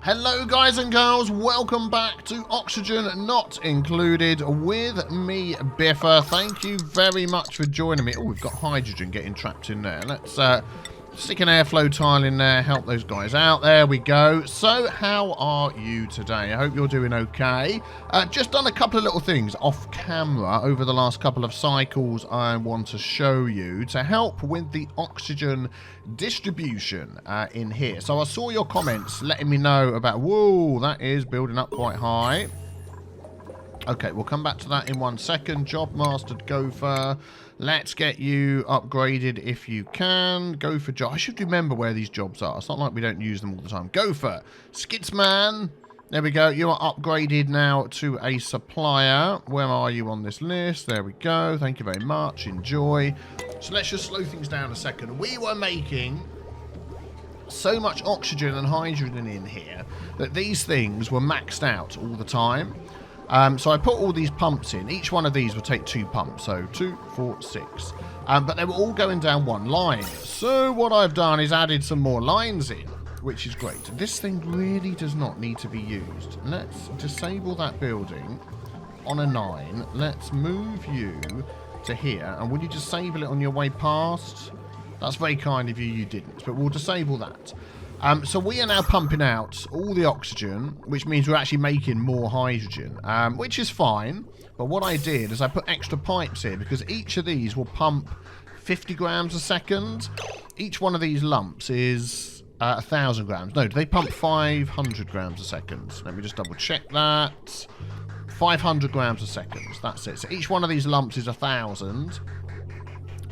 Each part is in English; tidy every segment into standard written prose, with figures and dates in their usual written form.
Hello guys and girls, welcome back to Oxygen Not Included with me, Biffa. Thank you very much for joining me. Oh, we've got hydrogen getting trapped in there. Let's stick an airflow tile in there, help those guys out. There we go. So, how are you today? I hope you're doing okay. Just done a couple of little things off camera over the last couple of cycles I want to show you to help with the oxygen distribution in here. So I saw your comments letting me know about, whoa, that is building up quite high. Okay, we'll come back to that in 1 second. Job mastered Gopher. Let's get you upgraded if you can. Gopher job. I should remember where these jobs are. It's not like we don't use them all the time. Gopher. Skidsman. There we go. You are upgraded now to a supplier. Where are you on this list? There we go. Thank you very much. Enjoy. So let's just slow things down a second. We were making so much oxygen and hydrogen in here that these things were maxed out all the time. So I put all these pumps in. Each one of these will take 2 pumps. So 2, 4, 6. But they were all going down one line. So what I've done is added some more lines in, which is great. This thing really does not need to be used. Let's disable that building on a 9. Let's move you to here. And will you disable it on your way past? That's very kind of you, you didn't. But we'll disable that. So we are now pumping out all the oxygen, which means we're actually making more hydrogen, which is fine. But what I did is I put extra pipes here because each of these will pump 50 grams a second. Each one of these lumps is 1,000 grams. No, do they pump 500 grams a second? Let me just double check that. 500 grams a second. That's it. So each one of these lumps is 1,000.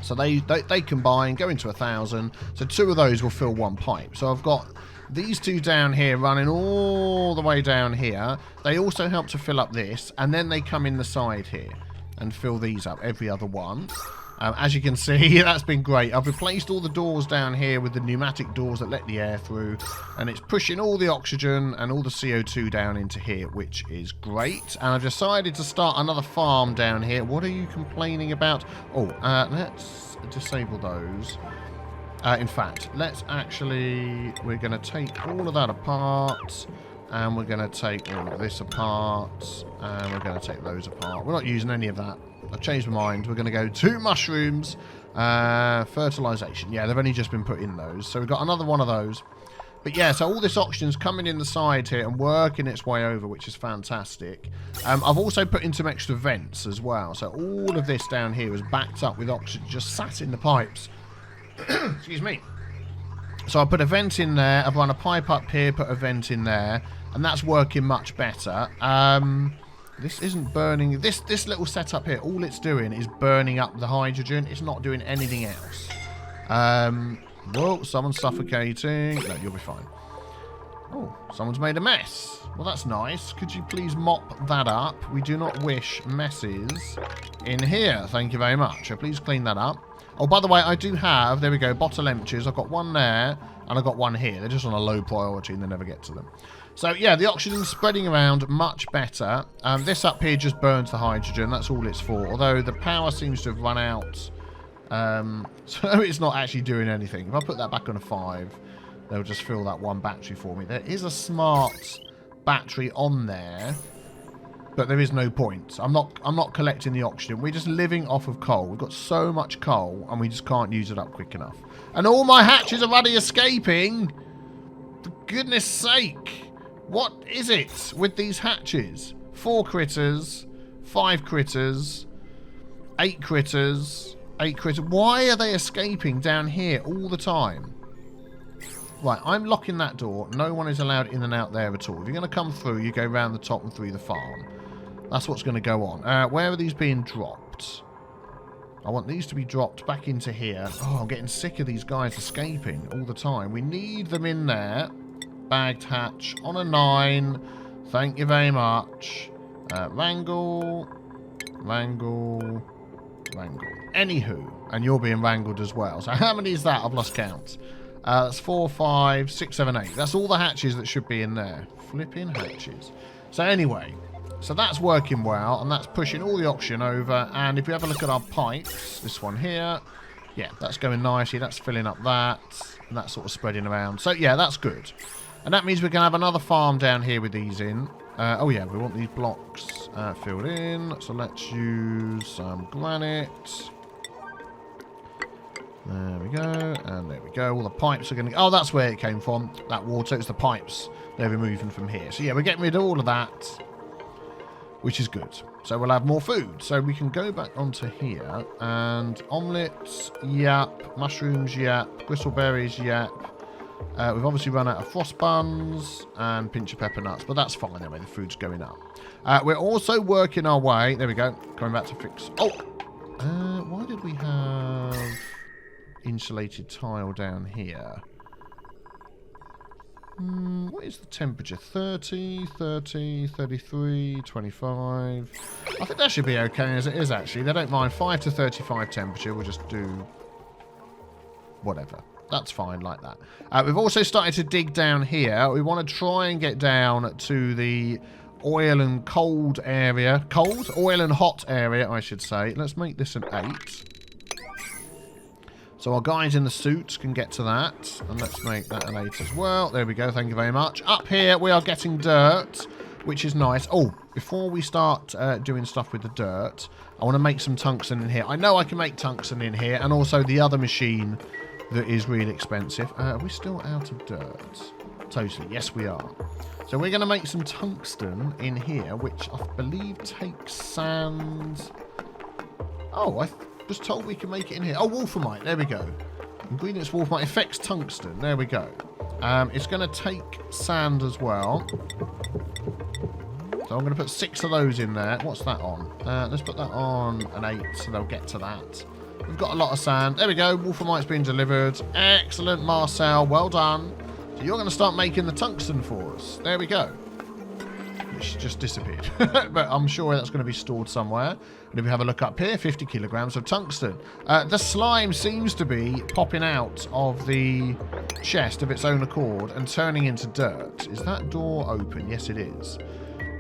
So they combine, go into 1,000. So 2 of those will fill 1 pipe. So I've got these 2 down here running all the way down here. They also help to fill up this. And then they come in the side here and fill these up, every other one. As you can see, that's been great. I've replaced all the doors down here with the pneumatic doors that let the air through. And it's pushing all the oxygen and all the CO2 down into here, which is great. And I've decided to start another farm down here. What are you complaining about? Oh, let's disable those. In fact, let's actually... We're going to take all of that apart. And we're going to take all of this apart. And we're going to take those apart. We're not using any of that. I've changed my mind. We're going to go to mushrooms. Fertilization. Yeah, they've only just been put in those. So we've got another one of those. But yeah, so all this oxygen's coming in the side here and working its way over, which is fantastic. I've also put in some extra vents as well. So all of this down here is backed up with oxygen just sat in the pipes. Excuse me. So I put a vent in there. I've run a pipe up here, put a vent in there. And that's working much better. This isn't burning. This little setup here, all it's doing is burning up the hydrogen. It's not doing anything else. Whoa, someone's suffocating. No, you'll be fine. Oh, someone's made a mess. Well, that's nice. Could you please mop that up? We do not wish messes in here. Thank you very much. So please clean that up. Oh, by the way, I do have, there we go, bottle empties. I've got one there, and I've got one here. They're just on a low priority, and they never get to them. So, yeah, the oxygen's spreading around much better. This up here just burns the hydrogen. That's all it's for. Although the power seems to have run out. So it's not actually doing anything. If I put that back on a 5, they'll just fill that one battery for me. There is a smart battery on there. But there is no point. I'm not collecting the oxygen. We're just living off of coal. We've got so much coal, and we just can't use it up quick enough. And all my hatches are bloody escaping. For goodness sake. What is it with these hatches? 4 critters, 5 critters, 8 critters, 8 critters. Why are they escaping down here all the time? Right, I'm locking that door. No one is allowed in and out there at all. If you're going to come through, you go round the top and through the farm. That's what's going to go on. Where are these being dropped? I want these to be dropped back into here. Oh, I'm getting sick of these guys escaping all the time. We need them in there. Bagged hatch on a 9. Thank you very much. Wrangle. Wrangle. Wrangle. Anywho. And you're being wrangled as well. So how many is that? I've lost count. That's 4, 5, 6, 7, 8. That's all the hatches that should be in there. Flipping hatches. So anyway. So that's working well. And that's pushing all the oxygen over. And if you have a look at our pipes. This one here. Yeah, that's going nicely. That's filling up that. And that's sort of spreading around. So yeah, that's good. And that means we can have another farm down here with these in. Oh yeah, we want these blocks filled in. So let's use some granite. There we go. And there we go. All the pipes are going to... Oh, that's where it came from. That water. It's the pipes they're removing from here. So yeah, we're getting rid of all of that, which is good. So we'll have more food. So we can go back onto here. And omelettes, yep. Mushrooms, yep. Bristleberries, yep. We've obviously run out of frost buns and pinch of pepper nuts, but that's fine anyway, the food's going up. We're also working our way, there we go, coming back to fix. Oh! Why did we have insulated tile down here? What is the temperature? 30, 30, 33, 25. I think that should be okay as it is actually. They don't mind 5 to 35 temperature, we'll just do whatever. That's fine like that. We've also started to dig down here. We want to try and get down to the oil and cold area. Cold? Oil and hot area, I should say. Let's make this an 8. So our guys in the suits can get to that. And let's make that an 8 as well. There we go. Thank you very much. Up here, we are getting dirt, which is nice. Oh, before we start doing stuff with the dirt, I want to make some tungsten in here. I know I can make tungsten in here. And also the other machine that is really expensive. Are we still out of dirt? Totally. Yes, we are. So we're going to make some tungsten in here, which I believe takes sand. Oh, I was told we can make it in here. Oh, wolframite. There we go. Ingredients wolframite affects tungsten. There we go. It's going to take sand as well. So I'm going to put 6 of those in there. What's that on? Let's put that on an 8 so they'll get to that. We've got a lot of sand. There we go. Wolframite's been delivered. Excellent, Marcel. Well done. So you're going to start making the tungsten for us. There we go. Which just disappeared. But I'm sure that's going to be stored somewhere. And if we have a look up here, 50 kilograms of tungsten. The slime seems to be popping out of the chest of its own accord and turning into dirt. Is that door open? Yes, it is.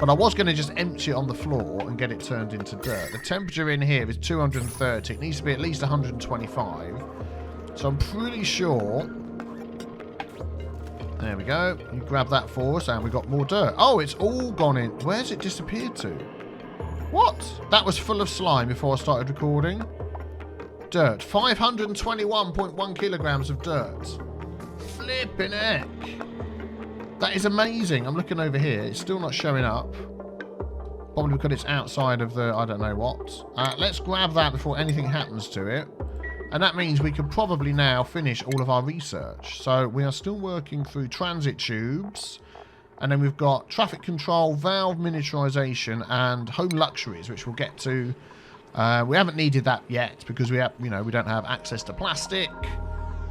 But I was going to just empty it on the floor and get it turned into dirt. The temperature in here is 230. It needs to be at least 125. So I'm pretty sure... There we go. You grab that for us and we got more dirt. Oh, it's all gone in. Where's it disappeared to? What? That was full of slime before I started recording. Dirt. 521.1 kilograms of dirt. Flipping heck. That is amazing. I'm looking over here. It's still not showing up. Probably because it's outside of the... I don't know what. Let's grab that before anything happens to it. And that means we can probably now finish all of our research. So we are still working through transit tubes. And then we've got traffic control, valve miniaturization, and home luxuries, which we'll get to. We haven't needed that yet because we have, we don't have access to plastic.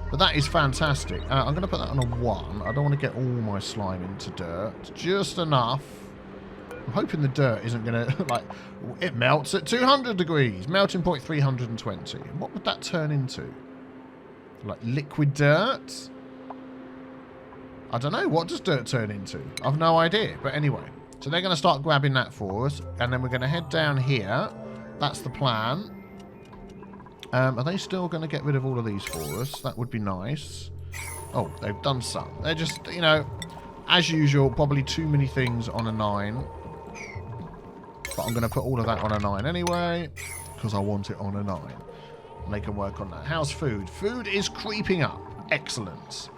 But that is fantastic. I'm going to put that on a 1. I don't want to get all my slime into dirt. Just enough. I'm hoping the dirt isn't going to, like, it melts at 200 degrees. Melting point 320. What would that turn into? Like liquid dirt? I don't know. What does dirt turn into? I've no idea. But anyway. So they're going to start grabbing that for us. And then we're going to head down here. That's the plan. Are they still going to get rid of all of these for us? That would be nice. Oh, they've done some. They're just, as usual, probably too many things on a 9. But I'm going to put all of that on a 9 anyway, because I want it on a 9. And they can work on that. How's food? Food is creeping up. Excellent.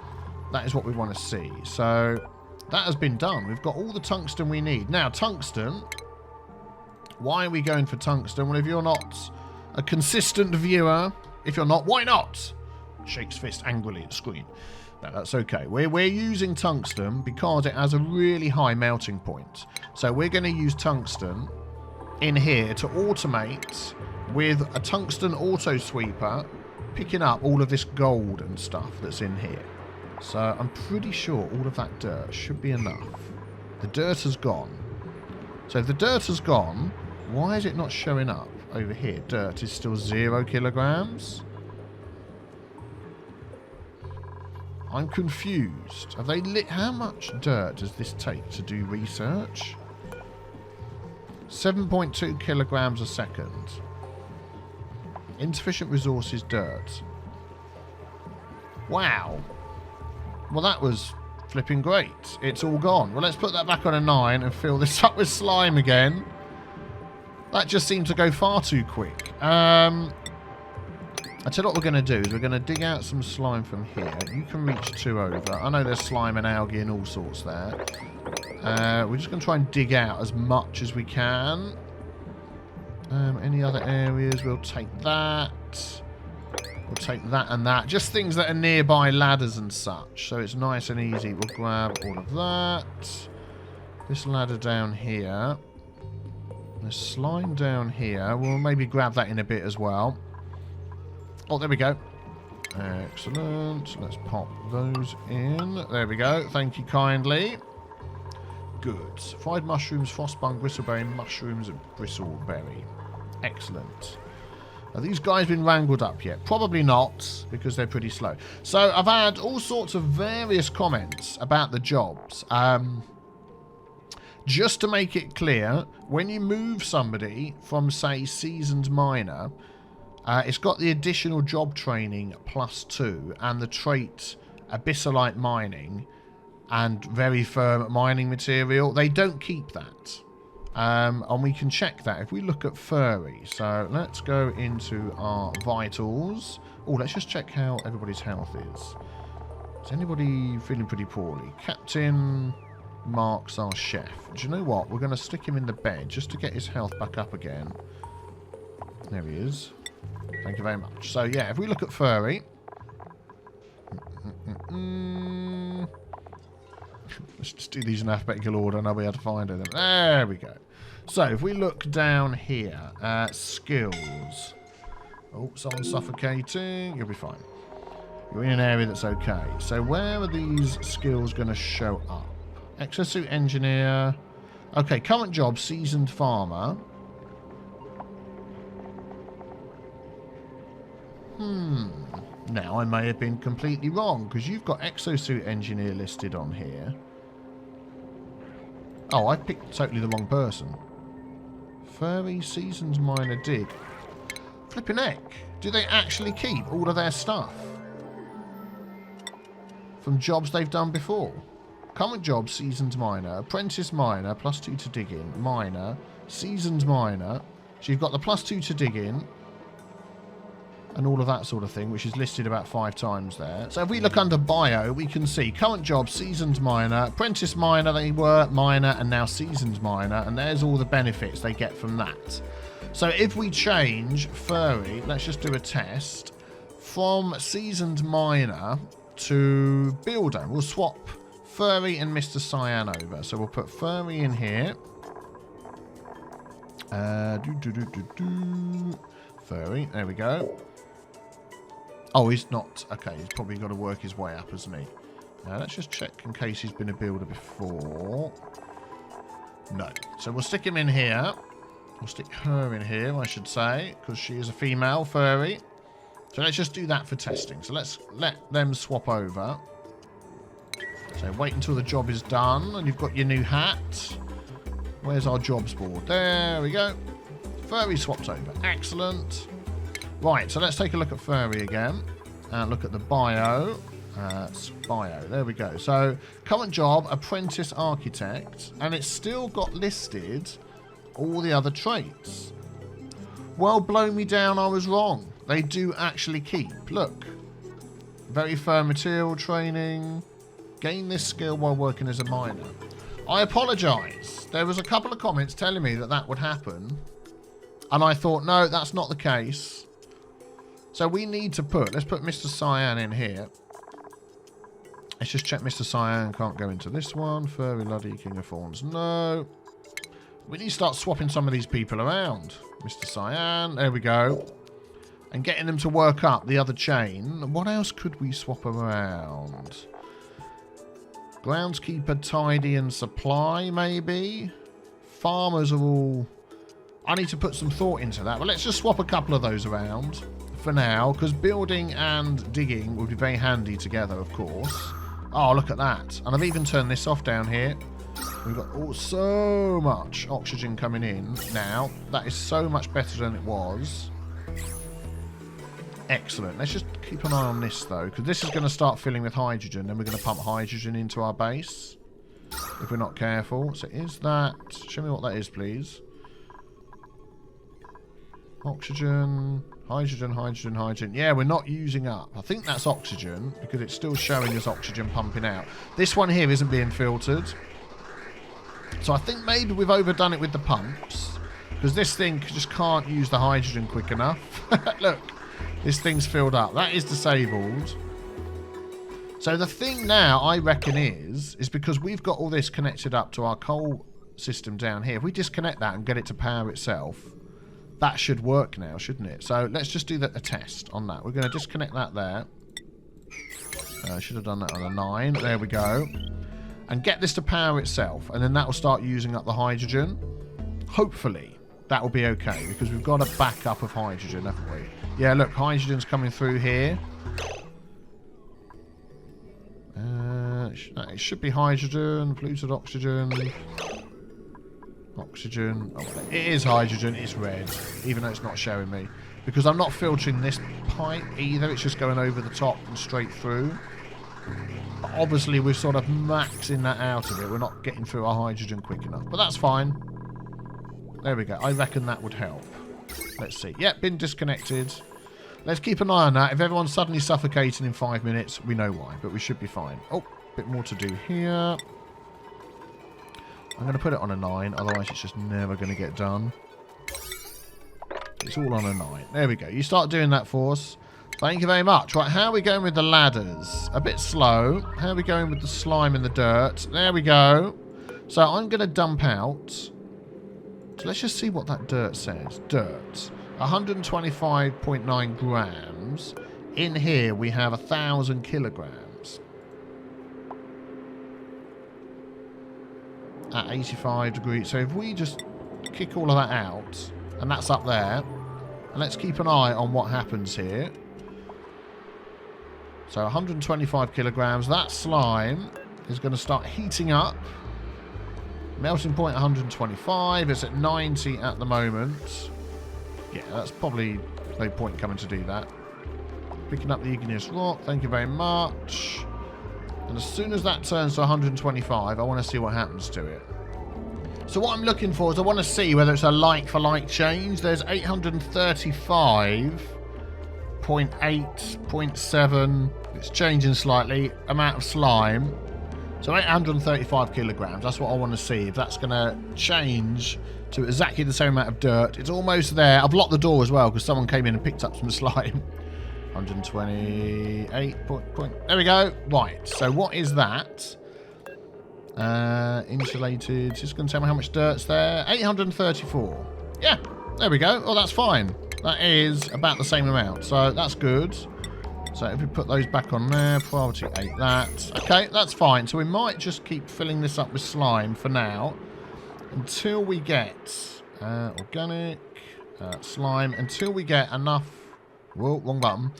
That is what we want to see. So that has been done. We've got all the tungsten we need. Now, tungsten. Why are we going for tungsten? Well, if you're not a consistent viewer, if you're not, why not? Shakes fist angrily at the screen. No, that's okay. We're using tungsten because it has a really high melting point. So we're going to use tungsten in here to automate with a tungsten auto sweeper picking up all of this gold and stuff that's in here. So I'm pretty sure all of that dirt should be enough. The dirt has gone. So if the dirt has gone, why is it not showing up over here? Dirt is still 0 kilograms. I'm confused. Have they lit? How much dirt does this take to do research? 7.2 kilograms a second. Insufficient resources, dirt. Wow. Well, that was Flipping great. It's all gone. Well, let's put that back on a 9 and fill this up with slime again. That just seemed to go far too quick. I tell you what we're going to do is we're going to dig out some slime from here. You can reach 2 over. I know there's slime and algae and all sorts there. We're just going to try and dig out as much as we can. Any other areas? We'll take that. We'll take that and that. Just things that are nearby ladders and such. So it's nice and easy. We'll grab all of that. This ladder down here. There's slime down here. We'll maybe grab that in a bit as well. Oh, there we go. Excellent. Let's pop those in. There we go. Thank you kindly. Good. Fried mushrooms, frostbung, bristleberry, mushrooms, and bristleberry. Excellent. Are these guys been wrangled up yet? Probably not, because they're pretty slow. So I've had all sorts of various comments about the jobs. Just to make it clear, when you move somebody from, say, seasoned miner, it's got the additional job training +2 and the trait abyssalite mining and very firm mining material. They don't keep that. And we can check that if we look at furry. So let's go into our vitals. Oh, let's just check how everybody's health is. Is anybody feeling pretty poorly? Captain Mark's our chef. Do you know what? We're going to stick him in the bed just to get his health back up again. There he is. Thank you very much. So yeah, if we look at furry. Let's just do these in alphabetical order and I'll be able to find them. There we go. So if we look down here, skills. Oh, someone's suffocating. You'll be fine. You're in an area that's okay. So where are these skills going to show up? Exosuit engineer. Okay, current job, seasoned farmer. Now I may have been completely wrong because you've got exosuit engineer listed on here. Oh, I picked totally the wrong person. Furry seasoned miner dig. Flipping heck. Do they actually keep all of their stuff from jobs they've done before? Current job, seasoned miner. Apprentice miner, +2 to dig in. Miner. Seasoned miner. So you've got the +2 to dig in. And all of that sort of thing, which is listed about 5 times there. So if we look under bio, we can see current job, seasoned miner, apprentice miner, they were miner, and now seasoned miner. And there's all the benefits they get from that. So if we change furry, let's just do a test, from seasoned miner to builder. We'll swap furry and Mr. Cyan over. So we'll put furry in here. Furry, there we go. Oh, he's not. Okay, he's probably got to work his way up, hasn't he? Let's just check in case he's been a builder before. No. So we'll stick him in here. We'll stick her in here, I should say, because she is a female furry. So let's just do that for testing. So let's let them swap over. So wait until the job is done and you've got your new hat. Where's our jobs board? There we go. Furry swapped over. Excellent. Right, so let's take a look at furry again. And look at the bio. Bio, there we go. So, current job, apprentice architect. And it's still got listed all the other traits. Well, blow me down, I was wrong. They do actually keep. Look. Very firm material training. Gain this skill while working as a miner. I apologise. There was a couple of comments telling me that that would happen. And I thought, no, that's not the case. So we need to put, let's put Mr. Cyan in here. Let's just check Mr. Cyan can't go into this one. Furry Luddy, King of Thorns, no. We need to start swapping some of these people around. Mr. Cyan, there we go. And getting them to work up the other chain. What else could we swap around? Groundskeeper, tidy and supply, maybe? Farmers are all... I need to put some thought into that. But let's just swap a couple of those around for now, because building and digging would be very handy together, of course. Oh, look at that. And I've even turned this off down here. We've got so much oxygen coming in now. That is so much better than it was. Excellent. Let's just keep an eye on this, though, because this is going to start filling with hydrogen. Then we're going to pump hydrogen into our base if we're not careful. So is that... Show me what that is, please. Oxygen, hydrogen, hydrogen, hydrogen. Yeah, we're not using up. I think that's oxygen because it's still showing us oxygen pumping out. This one here isn't being filtered. So I think maybe we've overdone it with the pumps because this thing just can't use the hydrogen quick enough. Look, this thing's filled up. That is disabled. So the thing now, I reckon, is because we've got all this connected up to our coal system down here. If we disconnect that and get it to power itself, that should work now, shouldn't it? So let's just do a test on that. We're going to disconnect that there. I should have done that on a 9. There we go. And get this to power itself. And then that will start using up the hydrogen. Hopefully, that will be okay. Because we've got a backup of hydrogen, haven't we? Yeah, look, hydrogen's coming through here. It should be hydrogen, polluted oxygen. Oxygen. Oh, it is hydrogen. It's red, even though it's not showing me. Because I'm not filtering this pipe either. It's just going over the top and straight through. But obviously, we're sort of maxing that out of it. We're not getting through our hydrogen quick enough. But that's fine. There we go. I reckon that would help. Let's see. Yep, been disconnected. Let's keep an eye on that. If everyone's suddenly suffocating in 5 minutes, we know why. But we should be fine. Oh, bit more to do here. I'm going to put it on a 9, otherwise it's just never going to get done. It's all on a 9. There we go. You start doing that for us. Thank you very much. Right, how are we going with the ladders? A bit slow. How are we going with the slime and the dirt? There we go. So I'm going to dump out. So let's just see what that dirt says. Dirt. 125.9 grams. In here we have 1,000 kilograms. At 85 degrees. So if we just kick all of that out, and that's up there, and let's keep an eye on what happens here. So 125 kilograms. That slime is going to start heating up. Melting point 125. It's at 90 at the moment. Yeah, that's probably no point coming to do that. Picking up the igneous rock. Thank you very much. And as soon as that turns to 125, I want to see what happens to it. So what I'm looking for is I want to see whether it's a like-for-like change. There's 835.8, 0.7. It's changing slightly. Amount of slime. So 835 kilograms. That's what I want to see. If that's going to change to exactly the same amount of dirt. It's almost there. I've locked the door as well because someone came in and picked up some slime. 128 point. There we go. Right. So what is that? Insulated. Just going to tell me how much dirt's there. 834. Yeah. There we go. Oh, that's fine. That is about the same amount. So that's good. So if we put those back on there, priority 8 that. Okay, that's fine. So we might just keep filling this up with slime for now. Until we get organic slime. Until we get enough... Whoa, wrong button.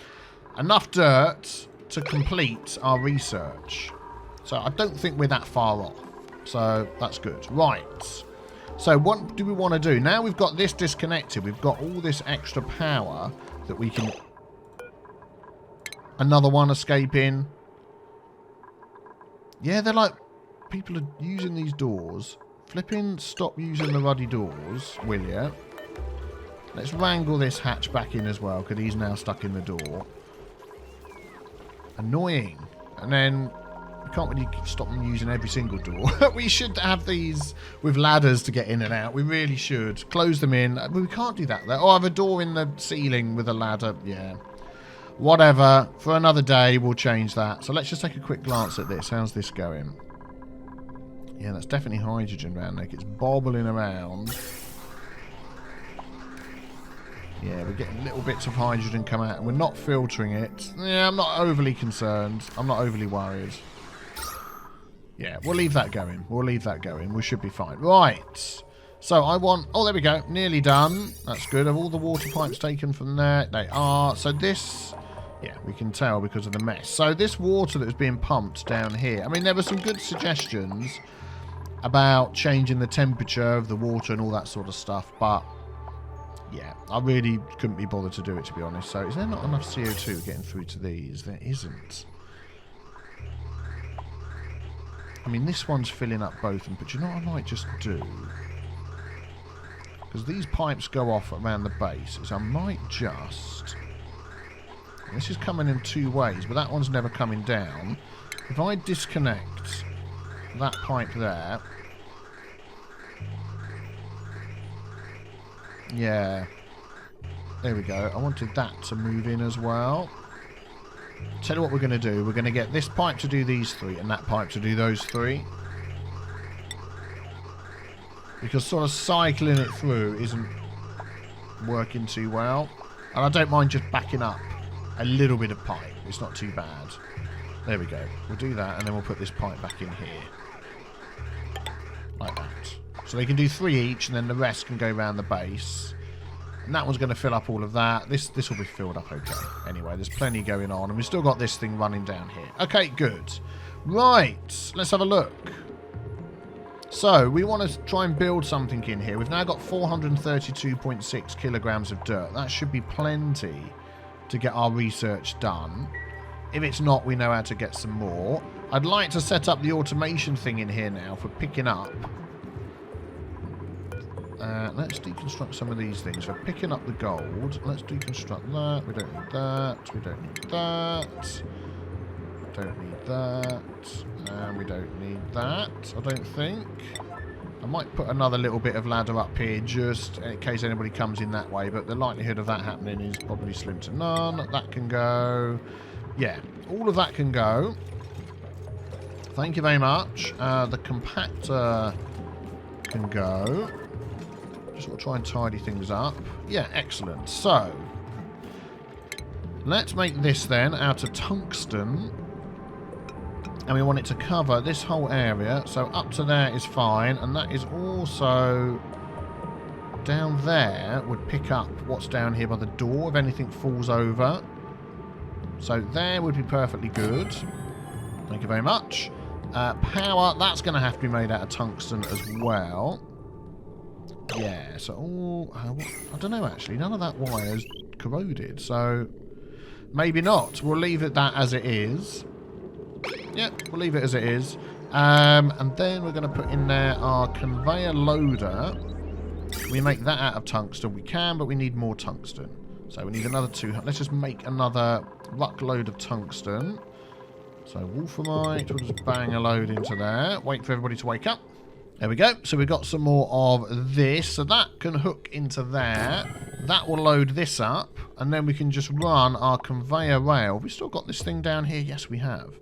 Enough dirt to complete our research. So I don't think we're that far off. So that's good. Right. So what do we want to do? Now we've got this disconnected. We've got all this extra power that we can... Another one escaping. Yeah, they're like... People are using these doors. Flipping, stop using the ruddy doors, will ya? Let's wrangle this hatch back in as well, because he's now stuck in the door. Annoying. And then... We can't really stop them using every single door. We should have these with ladders to get in and out. We really should. Close them in. We can't do that though. Oh, I have a door in the ceiling with a ladder. Yeah. Whatever. For another day, we'll change that. So let's just take a quick glance at this. How's this going? Yeah, that's definitely hydrogen around there. It's bobbling around. Yeah, we're getting little bits of hydrogen come out. And we're not filtering it. Yeah, I'm not overly concerned. I'm not overly worried. Yeah, we'll leave that going. We'll leave that going. We should be fine. Right. So I want... Oh, there we go. Nearly done. That's good. Have all the water pipes taken from there? They are. So this... Yeah, we can tell because of the mess. So this water that was being pumped down here... I mean, there were some good suggestions about changing the temperature of the water and all that sort of stuff. But Yeah, I really couldn't be bothered to do it, to be honest. So is there not enough CO2 getting through to these? There isn't. I mean, this one's filling up both of them, but you know what I might just do? Because these pipes go off around the base, is I might just... This is coming in two ways, but that one's never coming down. If I disconnect that pipe there... Yeah. There we go. I wanted that to move in as well. Tell you what we're going to do. We're going to get this pipe to do these three and that pipe to do those three. Because sort of cycling it through isn't working too well. And I don't mind just backing up a little bit of pipe. It's not too bad. There we go. We'll do that and then we'll put this pipe back in here. Like that. So they can do three each and then the rest can go around the base. And that one's going to fill up all of that. This will be filled up okay. Anyway, there's plenty going on. And we've still got this thing running down here. Okay, good. Right. Let's have a look. So, we want to try and build something in here. We've now got 432.6 kilograms of dirt. That should be plenty to get our research done. If it's not, we know how to get some more. I'd like to set up the automation thing in here now for picking up. Let's deconstruct some of these things. For picking up the gold, let's deconstruct that. We don't need that. We don't need that. Don't need that. And we don't need that, I don't think. I might put another little bit of ladder up here just in case anybody comes in that way, but the likelihood of that happening is probably slim to none. That can go. Yeah, all of that can go. Thank you very much. The compactor can go. Just want to try and tidy things up. Yeah, excellent. So, let's make this then out of tungsten. And we want it to cover this whole area. So up to there is fine. And that is also down there would pick up what's down here by the door if anything falls over. So there would be perfectly good. Thank you very much. Power, that's going to have to be made out of tungsten as well. Yeah, so I don't know actually. None of that wire is corroded. So maybe not. We'll leave it that as it is. Yep, we'll leave it as it is. And then we're going to put in there our conveyor loader. Can we make that out of tungsten? We can, but we need more tungsten. So we need another 200. Let's just make another ruck load of tungsten. So wolframite, we'll just bang a load into there. Wait for everybody to wake up. There we go. So we've got some more of this. So that can hook into there. That will load this up. And then we can just run our conveyor rail. Have we still got this thing down here? Yes, we have.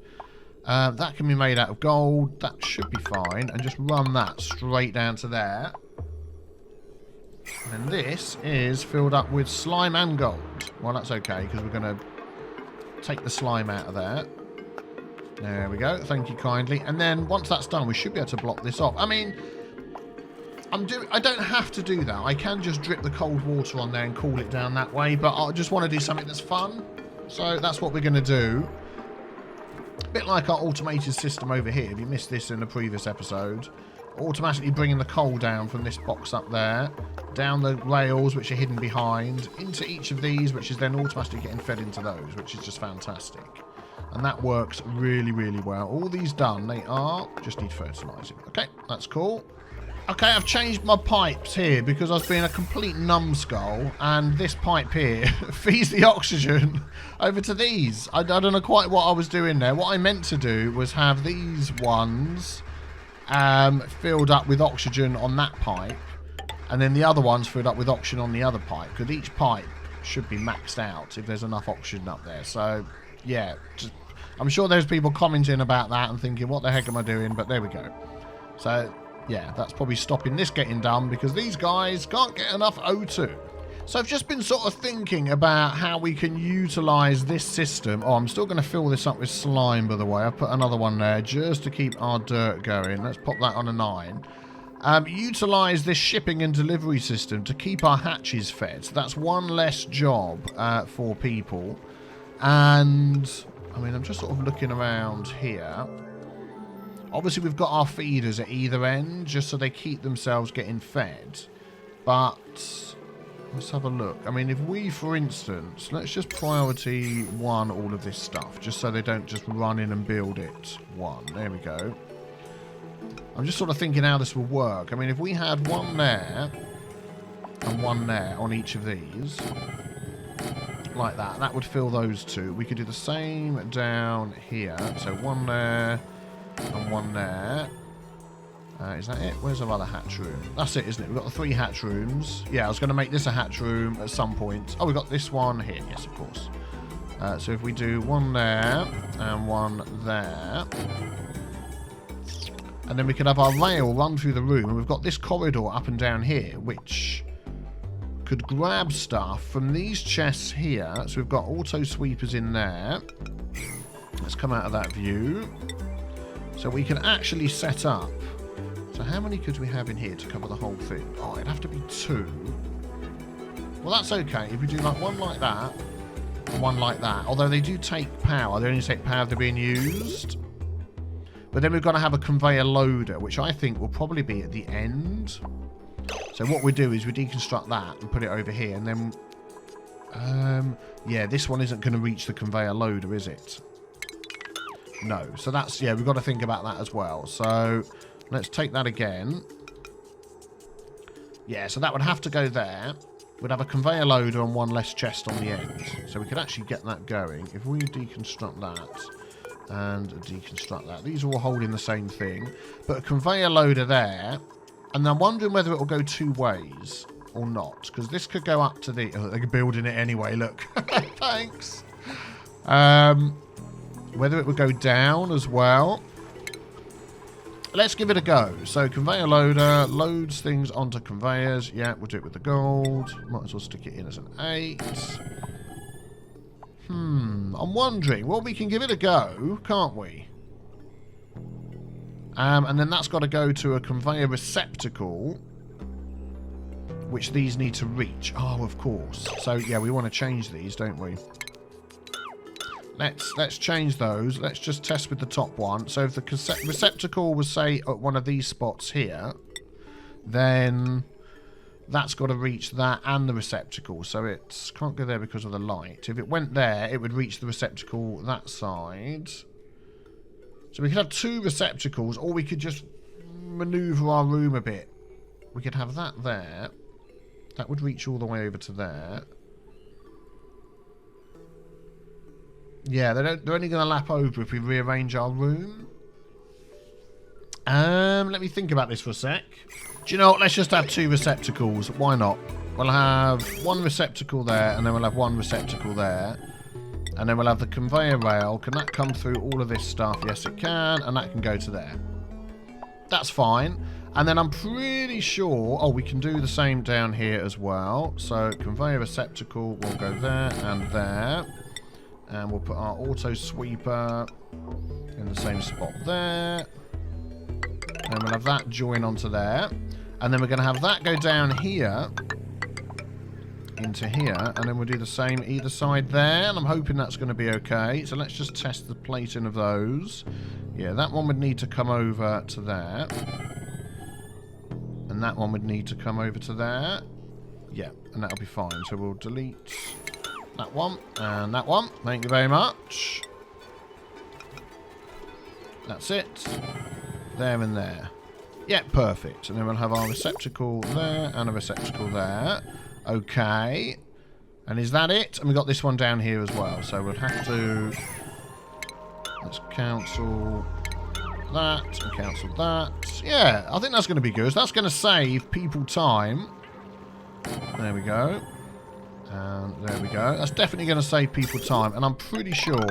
That can be made out of gold. That should be fine. And just run that straight down to there. And then this is filled up with slime and gold. Well, that's okay, because we're going to take the slime out of there. There we go. Thank you kindly. And then once that's done, we should be able to block this off. I mean, I don't have to do that. I can just drip the cold water on there and cool it down that way. But I just want to do something that's fun. So that's what we're going to do. A bit like our automated system over here. If you missed this in the previous episode. Automatically bringing the coal down from this box up there. Down the rails, which are hidden behind. Into each of these, which is then automatically getting fed into those. Which is just fantastic. And that works really, really well. All these done, they are... Just need fertilising. Okay, that's cool. Okay, I've changed my pipes here because I've been a complete numbskull. And this pipe here feeds the oxygen over to these. I don't know quite what I was doing there. What I meant to do was have these ones filled up with oxygen on that pipe. And then the other ones filled up with oxygen on the other pipe. Because each pipe should be maxed out if there's enough oxygen up there. So, yeah, just... I'm sure there's people commenting about that and thinking, what the heck am I doing? But there we go. So, yeah, that's probably stopping this getting done because these guys can't get enough O2. So I've just been sort of thinking about how we can utilise this system. Oh, I'm still going to fill this up with slime, by the way. I've put another one there just to keep our dirt going. Let's pop that on a 9. Utilise this shipping and delivery system to keep our hatches fed. So that's one less job for people. And... I mean, I'm just sort of looking around here. Obviously, we've got our feeders at either end, just so they keep themselves getting fed. But Let's have a look. I mean, if we, for instance, let's just priority 1 all of this stuff, just so they don't just run in and build it. 1. There we go. I'm just sort of thinking how this will work. I mean, if we had 1 there and 1 there on each of these, like that, that would fill those 2. We could do the same down here. So 1 there and 1 there. Is that it? Where's our other hatch room? That's it, isn't it? We've got the 3 hatch rooms. Yeah, I was going to make this a hatch room at some point. Oh, we've got this one here. Yes, of course. So if we do 1 there and 1 there. And then we could have our rail run through the room. And we've got this corridor up and down here, which could grab stuff from these chests here. So we've got auto sweepers in there. Let's come out of that view. So we can actually set up. So how many could we have in here to cover the whole thing? Oh, it'd have to be 2. Well, that's okay. If we do like 1 like that, and 1 like that. Although they do take power. They only take power if they're being used. But then we've got to have a conveyor loader, which I think will probably be at the end. So what we do is we deconstruct that and put it over here. And then, yeah, this one isn't going to reach the conveyor loader, is it? No. So that's, yeah, we've got to think about that as well. So let's take that again. Yeah, so that would have to go there. We'd have a conveyor loader and 1 less chest on the end. So we could actually get that going. If we deconstruct that and deconstruct that. These are all holding the same thing. But a conveyor loader there. And I'm wondering whether it will go 2 ways or not. Because this could go up to the... Oh, they're building it anyway, look. Thanks. Whether it would go down as well. Let's give it a go. So conveyor loader loads things onto conveyors. Yeah, we'll do it with the gold. Might as well stick it in as an 8. I'm wondering. Well, we can give it a go, can't we? And then that's got to go to a conveyor receptacle, which these need to reach. Oh, of course. So, yeah, we want to change these, don't we? Let's change those. Let's just test with the top one. So if the receptacle was, say, at one of these spots here, then that's got to reach that and the receptacle. So it can't go there because of the light. If it went there, it would reach the receptacle that side. So we could have 2 receptacles, or we could just maneuver our room a bit. We could have that there. That would reach all the way over to there. Yeah, they're only going to lap over if we rearrange our room. Let me think about this for a sec. Do you know what? Let's just have 2 receptacles. Why not? We'll have 1 receptacle there, and then we'll have 1 receptacle there. And then we'll have the conveyor rail. Can that come through all of this stuff? Yes, it can. And that can go to there. That's fine. And then I'm pretty sure... Oh, we can do the same down here as well. So conveyor receptacle will go there and there. And we'll put our auto sweeper in the same spot there. And we'll have that join onto there. And then we're going to have that go down here. Into here. And then we'll do the same either side there. And I'm hoping that's going to be okay. So let's just test the plating of those. Yeah, that one would need to come over to there. And that one would need to come over to there. Yeah, and that'll be fine. So we'll delete... that one and that one. Thank you very much. That's it. There and there. Yeah, perfect. And then we'll have our receptacle there and a receptacle there. Okay. And is that it? And we've got this one down here as well. So we'll have to... Let's cancel that and cancel that. Yeah, I think that's going to be good. That's going to save people time. There we go. And there we go. That's definitely going to save people time. And I'm pretty sure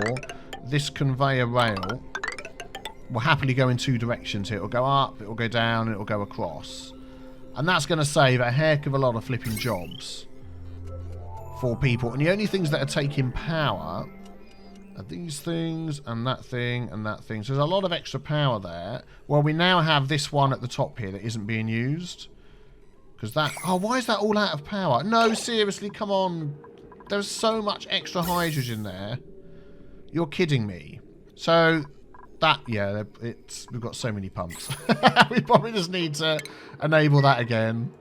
this conveyor rail will happily go in 2 directions. It'll go up, it'll go down, and it'll go across. And that's going to save a heck of a lot of flipping jobs for people. And the only things that are taking power are these things and that thing and that thing. So there's a lot of extra power there. Well, we now have this one at the top here that isn't being used. Because that... Oh, why is that all out of power? No, seriously, come on. There's so much extra hydrogen there. You're kidding me. So, that... Yeah, we've got so many pumps. We probably just need to enable that again.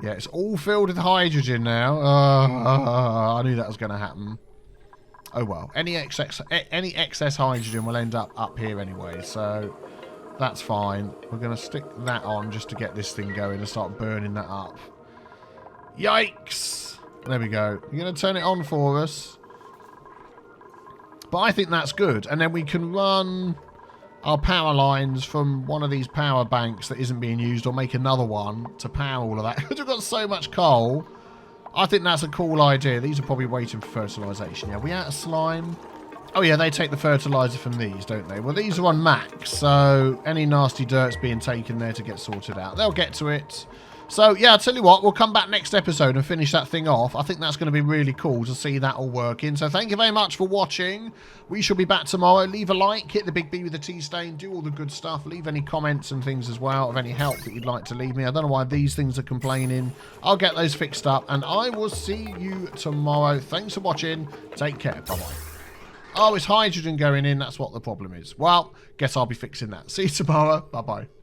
Yeah, it's all filled with hydrogen now. I knew that was going to happen. Oh well, any excess hydrogen will end up here anyway, so that's fine. We're going to stick that on just to get this thing going and start burning that up. Yikes! There we go. You're going to turn it on for us. But I think that's good. And then we can run our power lines from one of these power banks that isn't being used, or make another one to power all of that. Because we've got so much coal. I think that's a cool idea. These are probably waiting for fertilisation. Yeah, we out of slime? Oh yeah, they take the fertiliser from these, don't they? Well, these are on max, so any nasty dirt's being taken there to get sorted out. They'll get to it. So, yeah, I'll tell you what, we'll come back next episode and finish that thing off. I think that's going to be really cool to see that all working. So, thank you very much for watching. We shall be back tomorrow. Leave a like, hit the big B with the tea stain, do all the good stuff. Leave any comments and things as well of any help that you'd like to leave me. I don't know why these things are complaining. I'll get those fixed up, and I will see you tomorrow. Thanks for watching. Take care. Bye-bye. Oh, it's hydrogen going in. That's what the problem is. Well, guess I'll be fixing that. See you tomorrow. Bye-bye.